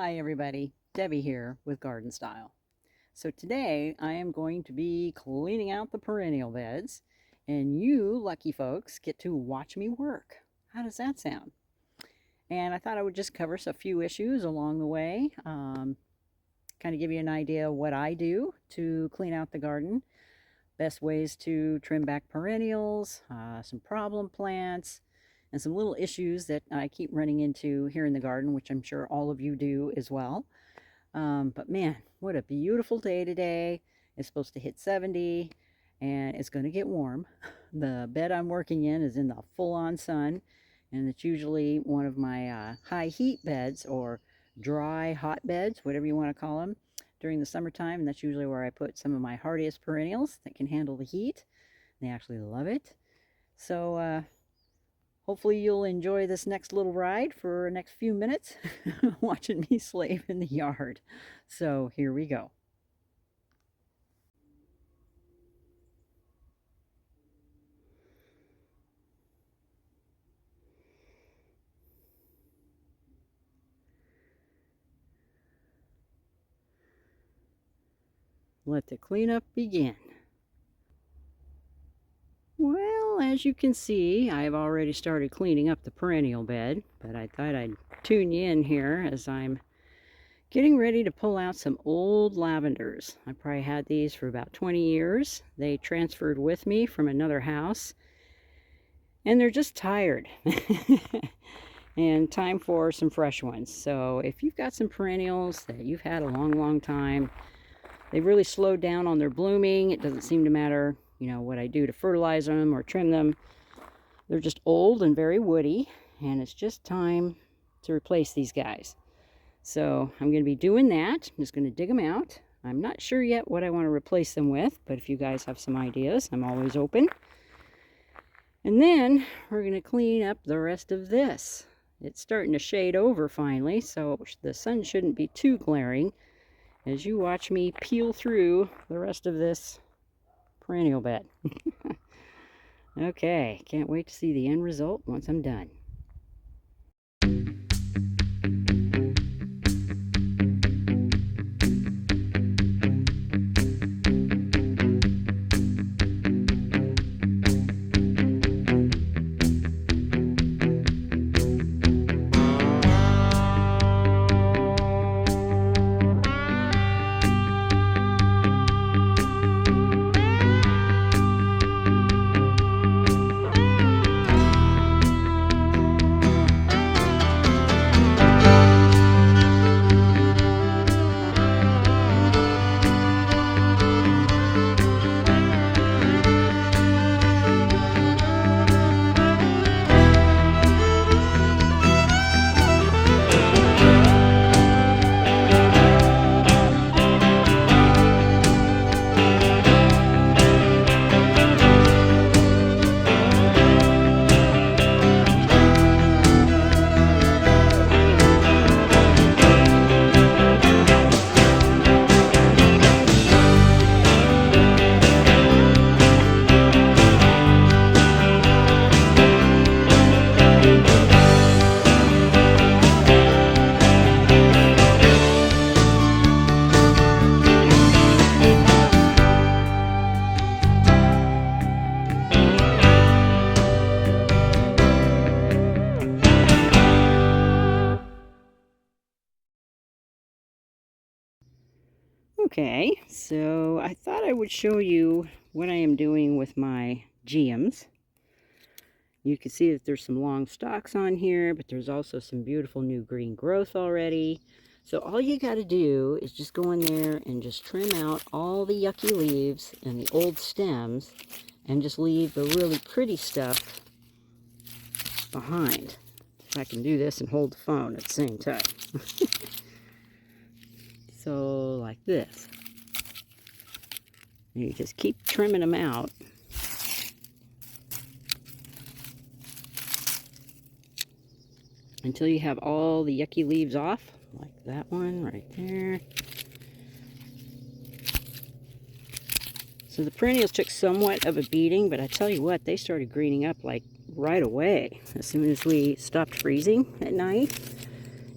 Hi everybody, Debbie here with Garden Style. So today I am going to be cleaning out the perennial beds, and you lucky folks get to watch me work. How does that sound? And I thought I would just cover a few issues along the way, kind of give you an idea of what I do to clean out the garden, best ways to trim back perennials, some problem plants, and some little issues that I keep running into here in the garden, which I'm sure all of you do as well. But man, what a beautiful day today. It's supposed to hit 70 and it's going to get warm. The bed I'm working in is in the full-on sun, and it's usually one of my high heat beds or dry hot beds, whatever you want to call them, during the summertime. And that's usually where I put some of my hardiest perennials that can handle the heat. They actually love it. So hopefully you'll enjoy this next little ride for the next few minutes watching me slave in the yard. So here we go. Let the cleanup begin. Well, as you can see, I've already started cleaning up the perennial bed, but I thought I'd tune you in here as I'm getting ready to pull out some old lavenders. I probably had these for about 20 years. They transferred with me from another house, and they're just tired. And time for some fresh ones. So if you've got some perennials that you've had a long time, they've really slowed down on their blooming. It doesn't seem to matter, you know, what I do to fertilize them or trim them. They're just old and very woody, and it's just time to replace these guys. So I'm going to be doing that. I'm just going to dig them out. I'm not sure yet what I want to replace them with, but if you guys have some ideas, I'm always open. And then we're going to clean up the rest of this. It's starting to shade over finally, so the sun shouldn't be too glaring as you watch me peel through the rest of this perennial bed. Okay, can't wait to see the end result once I'm done. Okay, so I thought I would show you what I am doing with my geums. You can see that there's some long stalks on here, but there's also some beautiful new green growth already. So all you got to do is just go in there and just trim out all the yucky leaves and the old stems and just leave the really pretty stuff behind. If I can do this and hold the phone at the same time. So like this. And you just keep trimming them out. Until you have all the yucky leaves off, like that one right there. So the perennials took somewhat of a beating, but I tell you what, they started greening up like right away as soon as we stopped freezing at night.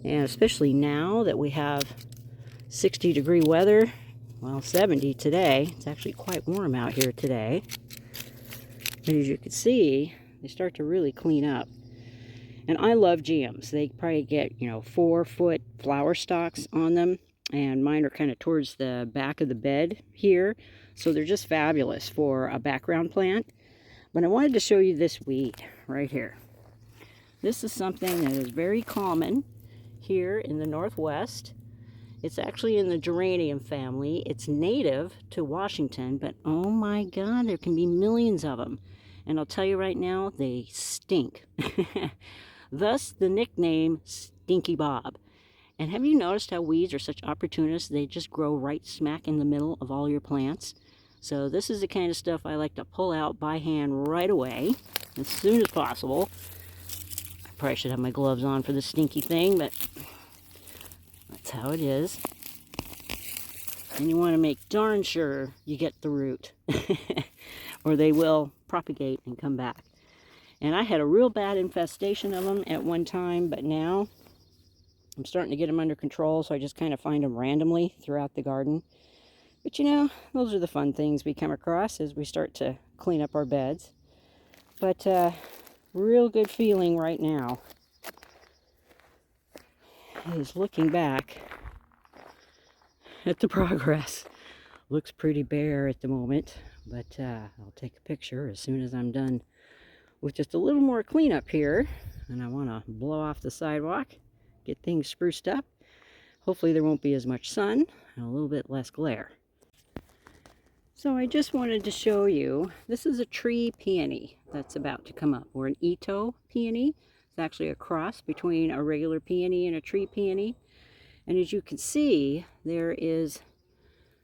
And especially now that we have 60-degree weather, well, 70 today. It's actually quite warm out here today. But as you can see, they start to really clean up. And I love geums. They probably get, 4-foot flower stalks on them. And mine are kind of towards the back of the bed here. So they're just fabulous for a background plant. But I wanted to show you this weed right here. This is something that is very common here in the Northwest. It's actually in the geranium family. It's native to Washington, but oh my God, there can be millions of them. And I'll tell you right now, they stink. Thus the nickname Stinky Bob. And have you noticed how weeds are such opportunists? They just grow right smack in the middle of all your plants. So this is the kind of stuff I like to pull out by hand right away, as soon as possible. I probably should have my gloves on for this stinky thing, but that's how it is. And you want to make darn sure you get the root, or they will propagate and come back. And I had a real bad infestation of them at one time, but now I'm starting to get them under control, so I just kind of find them randomly throughout the garden. But those are the fun things we come across as we start to clean up our beds. But real good feeling right now is looking back at the progress. Looks pretty bare at the moment, but I'll take a picture as soon as I'm done with just a little more cleanup here. And I want to blow off the sidewalk, get things spruced up. Hopefully there won't be as much sun and a little bit less glare. So I just wanted to show you, this is a tree peony that's about to come up, or an Ito peony. It's actually a cross between a regular peony and a tree peony. And as you can see, there is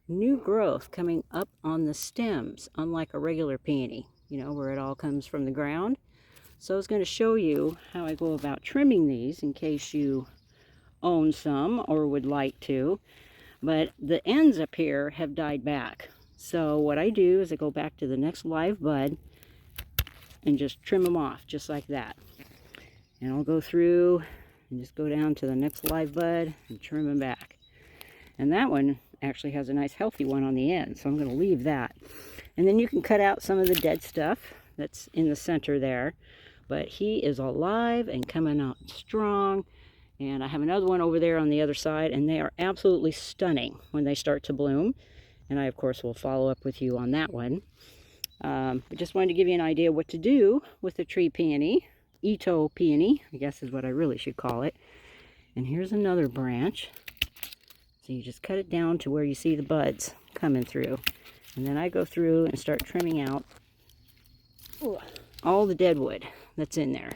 new growth coming up on the stems, unlike a regular peony, where it all comes from the ground. So I was going to show you how I go about trimming these in case you own some or would like to. But the ends up here have died back. So what I do is I go back to the next live bud and just trim them off just like that. And I'll go through and just go down to the next live bud and trim them back. And that one actually has a nice healthy one on the end, so I'm going to leave that. And then you can cut out some of the dead stuff that's in the center there. But he is alive and coming out strong. And I have another one over there on the other side, and they are absolutely stunning when they start to bloom. And I, of course, will follow up with you on that one. But just wanted to give you an idea what to do with the tree peony. Ito peony, I guess is what I really should call it. And here's another branch. So you just cut it down to where you see the buds coming through. And then I go through and start trimming out all the dead wood that's in there.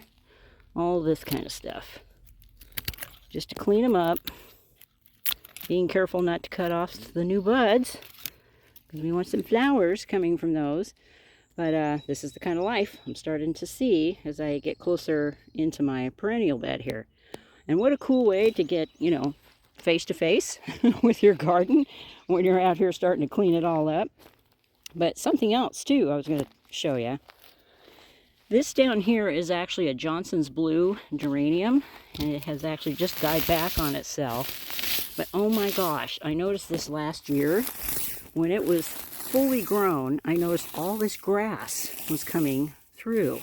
All this kind of stuff. Just to clean them up. Being careful not to cut off the new buds, because we want some flowers coming from those. But this is the kind of life I'm starting to see as I get closer into my perennial bed here. And what a cool way to get, face to face with your garden when you're out here starting to clean it all up. But something else too I was going to show you. This down here is actually a Johnson's Blue geranium, and it has actually just died back on itself. But oh my gosh, I noticed this last year when it was fully grown. I noticed all this grass was coming through.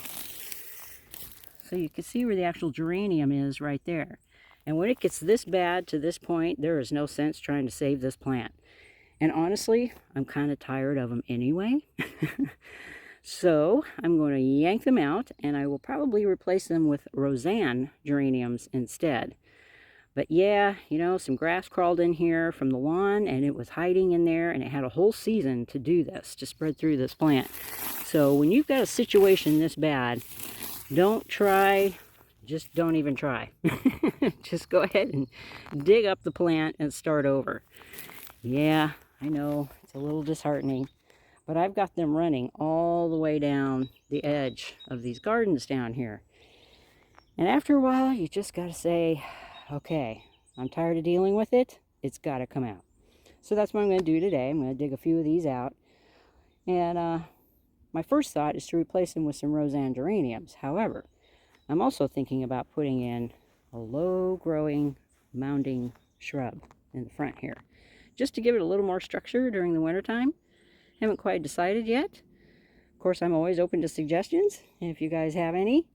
So you can see where the actual geranium is right there. And when it gets this bad to this point, there is no sense trying to save this plant. And honestly, I'm kind of tired of them anyway. So I'm going to yank them out, and I will probably replace them with Roseanne geraniums instead. But yeah, some grass crawled in here from the lawn, and it was hiding in there, and it had a whole season to do this, to spread through this plant. So when you've got a situation this bad, don't try, just don't even try. Just go ahead and dig up the plant and start over. Yeah, I know, it's a little disheartening. But I've got them running all the way down the edge of these gardens down here. And after a while, you just got to say, okay, I'm tired of dealing with it. It's got to come out. So that's what I'm going to do today. I'm going to dig a few of these out. And my first thought is to replace them with some Roseanne geraniums. However, I'm also thinking about putting in a low-growing mounding shrub in the front here, just to give it a little more structure during the wintertime. Haven't quite decided yet. Of course, I'm always open to suggestions if you guys have any.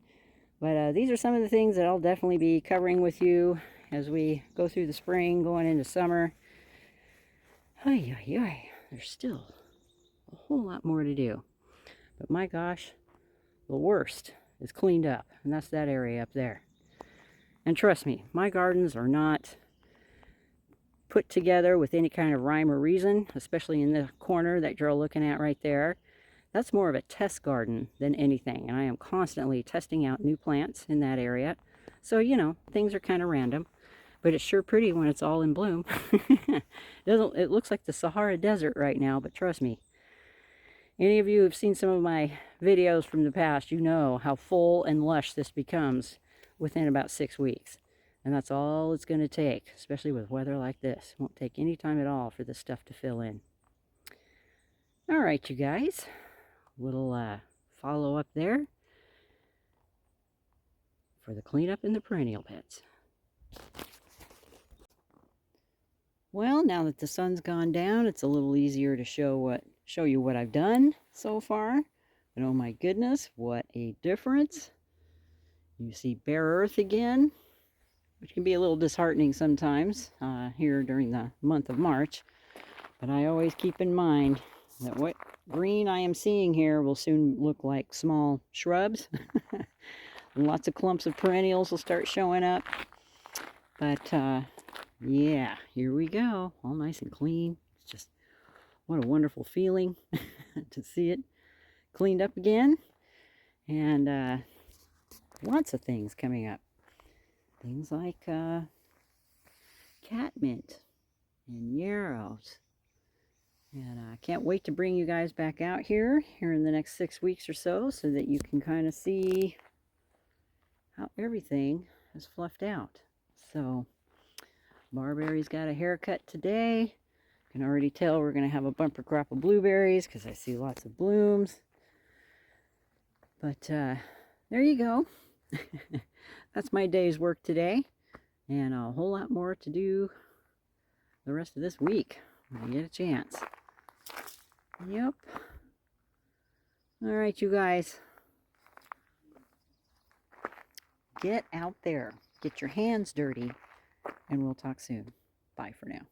But these are some of the things that I'll definitely be covering with you as we go through the spring, going into summer. Ay, ay, ay. There's still a whole lot more to do. But my gosh, the worst is cleaned up, and that's that area up there. And trust me, my gardens are not put together with any kind of rhyme or reason, especially in the corner that you're looking at right there. That's more of a test garden than anything, and I am constantly testing out new plants in that area. So, you know, things are kind of random, but it's sure pretty when it's all in bloom. It looks like the Sahara Desert right now, but trust me, any of you who've seen some of my videos from the past, you know how full and lush this becomes within about 6 weeks. And that's all it's going to take, especially with weather like this. It won't take any time at all for this stuff to fill in. All right, you guys. Little follow up there for the cleanup in the perennial beds. Well, now that the sun's gone down, it's a little easier to show you what I've done so far. And oh my goodness, what a difference. You see bare earth again, which can be a little disheartening sometimes here during the month of March. But I always keep in mind that what green I am seeing here will soon look like small shrubs. And lots of clumps of perennials will start showing up. But yeah, here we go. All nice and clean. It's just, what a wonderful feeling to see it cleaned up again. And lots of things coming up. Things like catmint and yarrows. And I can't wait to bring you guys back out here in the next 6 weeks or so that you can kind of see how everything is fluffed out. So, barberry's got a haircut today. Can already tell we're going to have a bumper crop of blueberries because I see lots of blooms. But there you go. That's my day's work today. And a whole lot more to do the rest of this week when I get a chance. Yep. All right, you guys. Get out there. Get your hands dirty. And we'll talk soon. Bye for now.